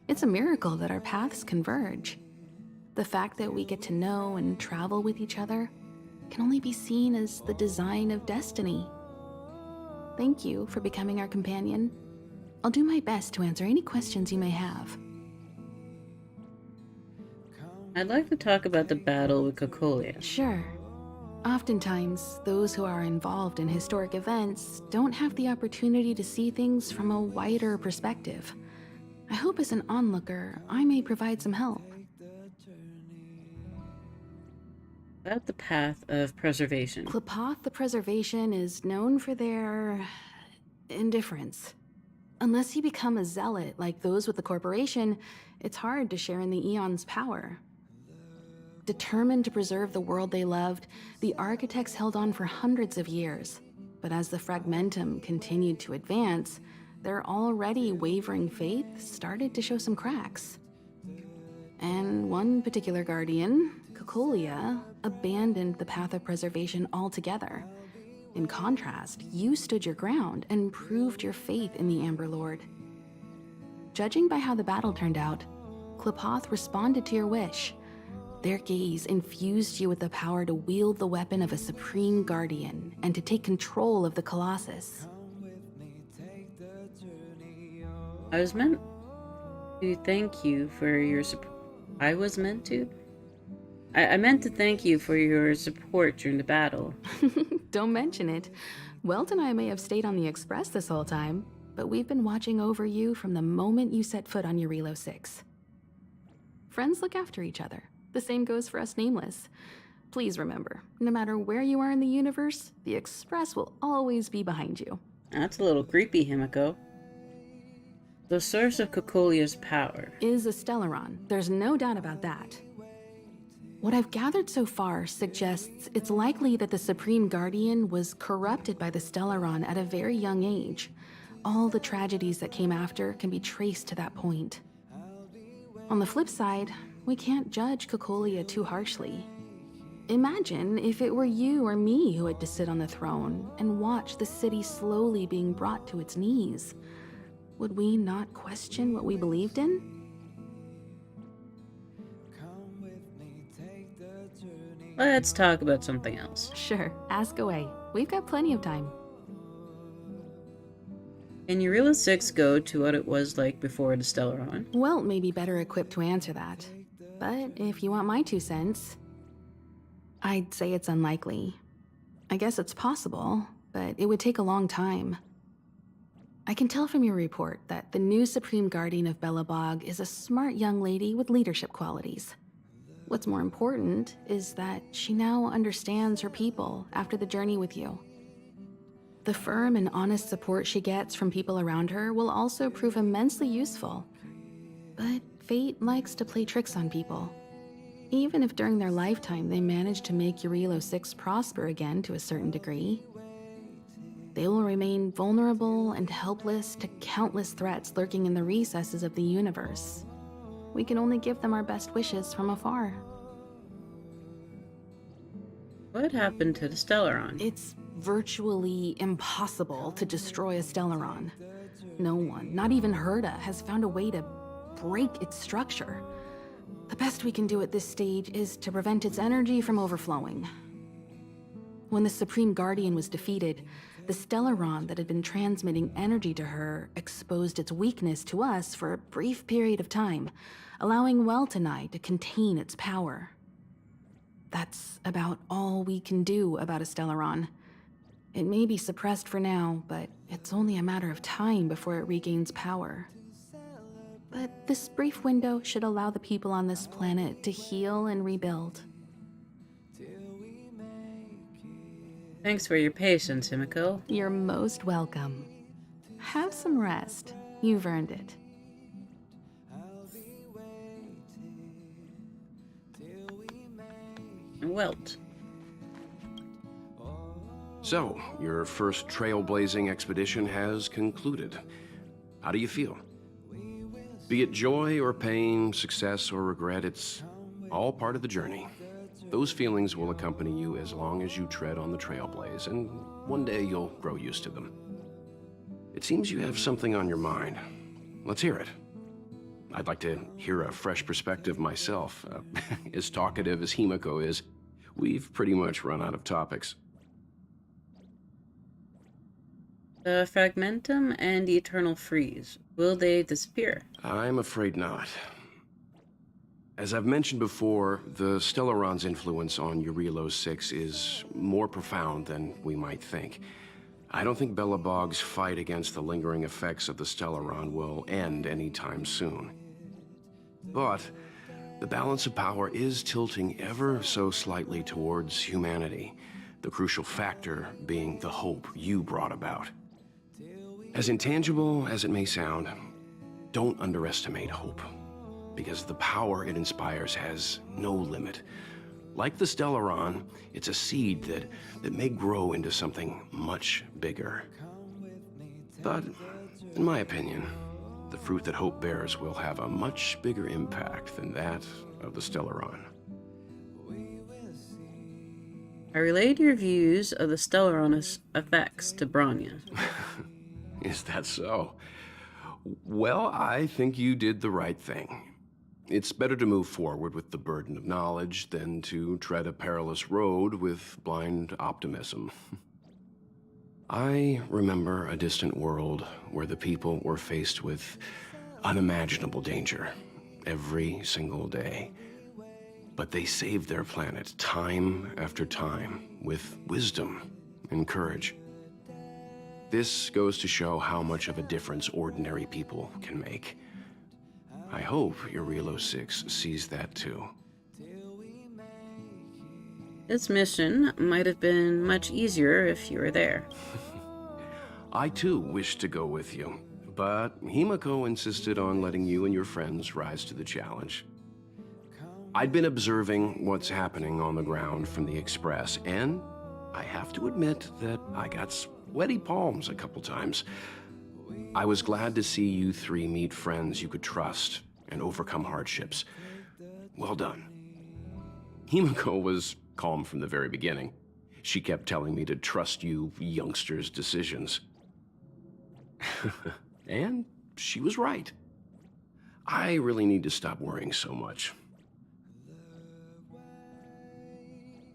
It's a miracle that our paths converge. The fact that we get to know and travel with each other can only be seen as the design of destiny. Thank you for becoming our companion. I'll do my best to answer any questions you may have.
I'd like to talk about the battle with Cocolia.
Sure. Oftentimes, those who are involved in historic events don't have the opportunity to see things from a wider perspective. I hope as an onlooker, I may provide some help.
About the path of preservation.
Klapoth the Preservation is known for their indifference. Unless you become a zealot like those with the corporation, it's hard to share in the Eon's power. Determined to preserve the world they loved, the architects held on for hundreds of years. But as the fragmentum continued to advance, their already wavering faith started to show some cracks. And one particular guardian, Cocolia, abandoned the path of preservation altogether. In contrast, you stood your ground and proved your faith in the Amber Lord. Judging by how the battle turned out, Klapoth responded to your wish. Their gaze infused you with the power to wield the weapon of a supreme guardian and to take control of the Colossus.
I was meant to thank you for your support. I meant to thank you for your support during the battle.
Don't mention it. Welt and I may have stayed on the Express this whole time, but we've been watching over you from the moment you set foot on Jarilo-VI. Friends look after each other. The same goes for us Nameless. Please remember, no matter where you are in the universe, the Express will always be behind you.
That's a little creepy, Himiko. The source of Cocolia's power
is a Stellaron. There's no doubt about that. What I've gathered so far suggests it's likely that the Supreme Guardian was corrupted by the Stellaron at a very young age. All the tragedies that came after can be traced to that point. On the flip side, we can't judge Cocolia too harshly. Imagine if it were you or me who had to sit on the throne and watch the city slowly being brought to its knees. Would we not question what we believed in?
Let's talk about something else.
Sure, ask away. We've got plenty of time.
Can Jarilo-VI go to what it was like before the Stellaron?
Welt may be better equipped to answer that. But if you want my 2 cents, I'd say it's unlikely. I guess it's possible, but it would take a long time. I can tell from your report that the new Supreme Guardian of Belobog is a smart young lady with leadership qualities. What's more important is that she now understands her people after the journey with you. The firm and honest support she gets from people around her will also prove immensely useful. But fate likes to play tricks on people. Even if during their lifetime they manage to make Jarilo-VI prosper again to a certain degree, they will remain vulnerable and helpless to countless threats lurking in the recesses of the universe. We can only give them our best wishes from afar.
What happened to the Stellaron?
It's virtually impossible to destroy a Stellaron. No one, not even Herda, has found a way to break its structure. The best we can do at this stage is to prevent its energy from overflowing. When the Supreme Guardian was defeated, the Stellaron that had been transmitting energy to her exposed its weakness to us for a brief period of time, allowing Welt and I to contain its power. That's about all we can do about a Stellaron. It may be suppressed for now, but it's only a matter of time before it regains power. But this brief window should allow the people on this planet to heal and rebuild.
Thanks for your patience, Himiko.
You're most welcome. Have some rest. You've earned it.
Welt.
So, your first trailblazing expedition has concluded. How do you feel? Be it joy or pain, success or regret, it's all part of the journey. Those feelings will accompany you as long as you tread on the trailblaze, and one day you'll grow used to them. It seems you have something on your mind. Let's hear it. I'd like to hear a fresh perspective myself. As talkative as Himiko is, we've pretty much run out of topics.
The Fragmentum and the Eternal Freeze, will they disappear?
I'm afraid not. As I've mentioned before, the Stellaron's influence on Jarilo-VI is more profound than we might think. I don't think Belobog's fight against the lingering effects of the Stellaron will end anytime soon. But the balance of power is tilting ever so slightly towards humanity, the crucial factor being the hope you brought about. As intangible as it may sound, don't underestimate hope, because the power it inspires has no limit. Like the Stellaron, it's a seed that may grow into something much bigger. But, in my opinion, the fruit that hope bears will have a much bigger impact than that of the Stellaron.
I relayed your views of the Stellaron's effects to Bronya.
Is that so? Well, I think you did the right thing. It's better to move forward with the burden of knowledge than to tread a perilous road with blind optimism. I remember a distant world where the people were faced with unimaginable danger every single day. But they saved their planet time after time with wisdom and courage. This goes to show how much of a difference ordinary people can make. I hope Jarilo-VI sees that too.
This mission might have been much easier if you were there.
I too wished to go with you, but Himiko insisted on letting you and your friends rise to the challenge. I'd been observing what's happening on the ground from the Express, and I have to admit that I got sweaty palms a couple times. I was glad to see you three meet friends you could trust and overcome hardships. Well done. Himiko was calm from the very beginning. She kept telling me to trust you youngsters' decisions. And she was right. I really need to stop worrying so much.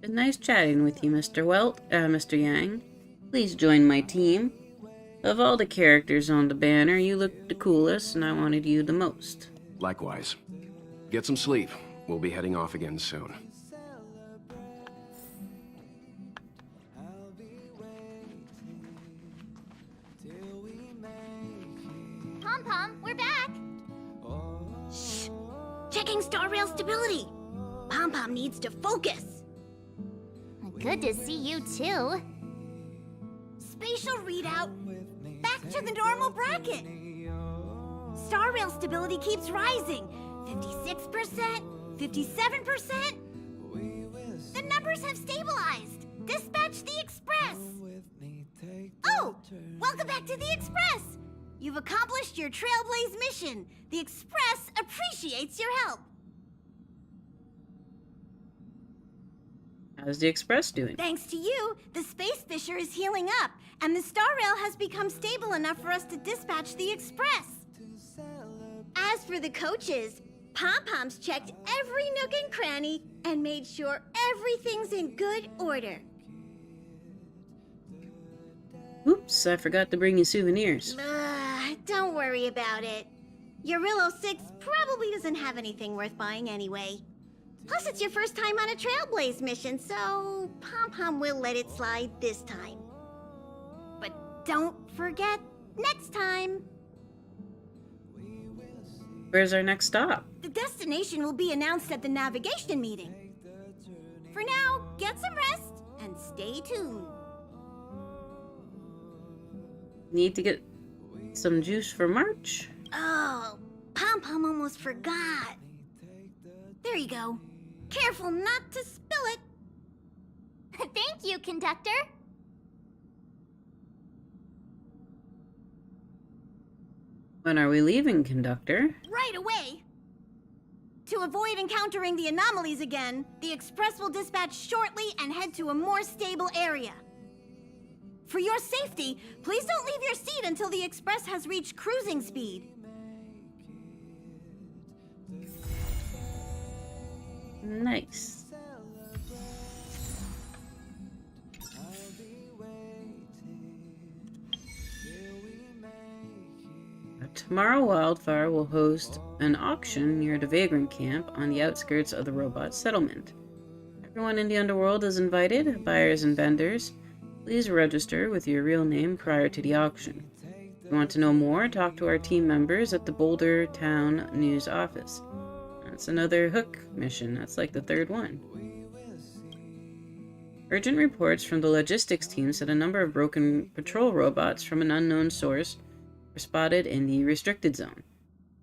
Been nice chatting with you, Mr. Yang. Please join my team. Of all the characters on the banner, you looked the coolest, and I wanted you the most.
Likewise. Get some sleep. We'll be heading off again soon.
Pom-Pom, we're back!
Shh! Checking star rail stability! Pom-Pom needs to focus!
Good to see you too.
Spatial readout. Back to the normal bracket. Star rail stability keeps rising. 56%, 57%. The numbers have stabilized. Dispatch the Express. Oh, welcome back to the Express. You've accomplished your Trailblaze mission. The Express appreciates your help.
How's the Express doing?
Thanks to you, the Space Fisher is healing up, and the Star Rail has become stable enough for us to dispatch the Express. As for the coaches, Pom-Pom's checked every nook and cranny and made sure everything's in good order.
Oops, I forgot to bring you souvenirs.
Don't worry about it. Jarilo-VI probably doesn't have anything worth buying anyway. Plus, it's your first time on a Trailblaze mission, so Pom-Pom will let it slide this time. But don't forget, next time.
Where's our next stop?
The destination will be announced at the navigation meeting. For now, get some rest and stay tuned.
Need to get some juice for March?
Oh, Pom-Pom almost forgot. There you go. Careful not to spill it.
Thank you, conductor.
When are we leaving, conductor?
Right away. To avoid encountering the anomalies again, the Express will dispatch shortly and head to a more stable area. For your safety, please don't leave your seat until the Express has reached cruising speed.
Nice. What? tomorrow Wildfire will host an auction near the Vagrant camp on the outskirts of the robot settlement. Everyone in the underworld is invited, buyers and vendors. Please register with your real name prior to the auction. If you want to know more, talk to our team members at the Boulder Town News office. That's another Hook mission. That's like the third one. Urgent reports from the logistics team said a number of broken patrol robots from an unknown source were spotted in the restricted zone.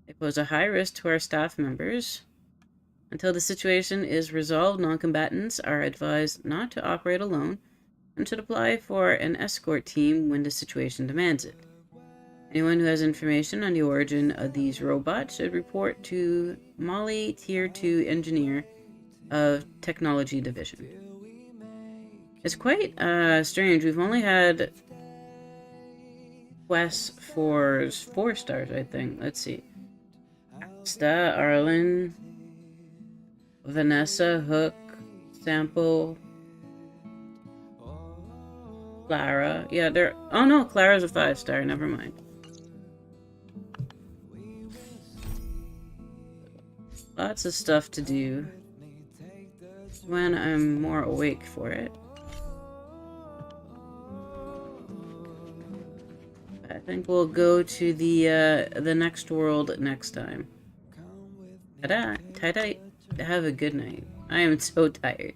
They pose a high risk to our staff members. Until the situation is resolved, non-combatants are advised not to operate alone and should apply for an escort team when the situation demands it. Anyone who has information on the origin of these robots should report to Molly, Tier 2 Engineer of Technology Division. It's quite strange. We've only had quests for 4 stars, I think. Let's see. Sta, Arlen, Vanessa, Hook, Sample, Clara. Yeah, they're... Oh no, Clara's a 5-star. Never mind. Lots of stuff to do when I'm more awake for it. I think we'll go to the next world next time. Ta-da! Tie-dye. Have a good night. I am so tired.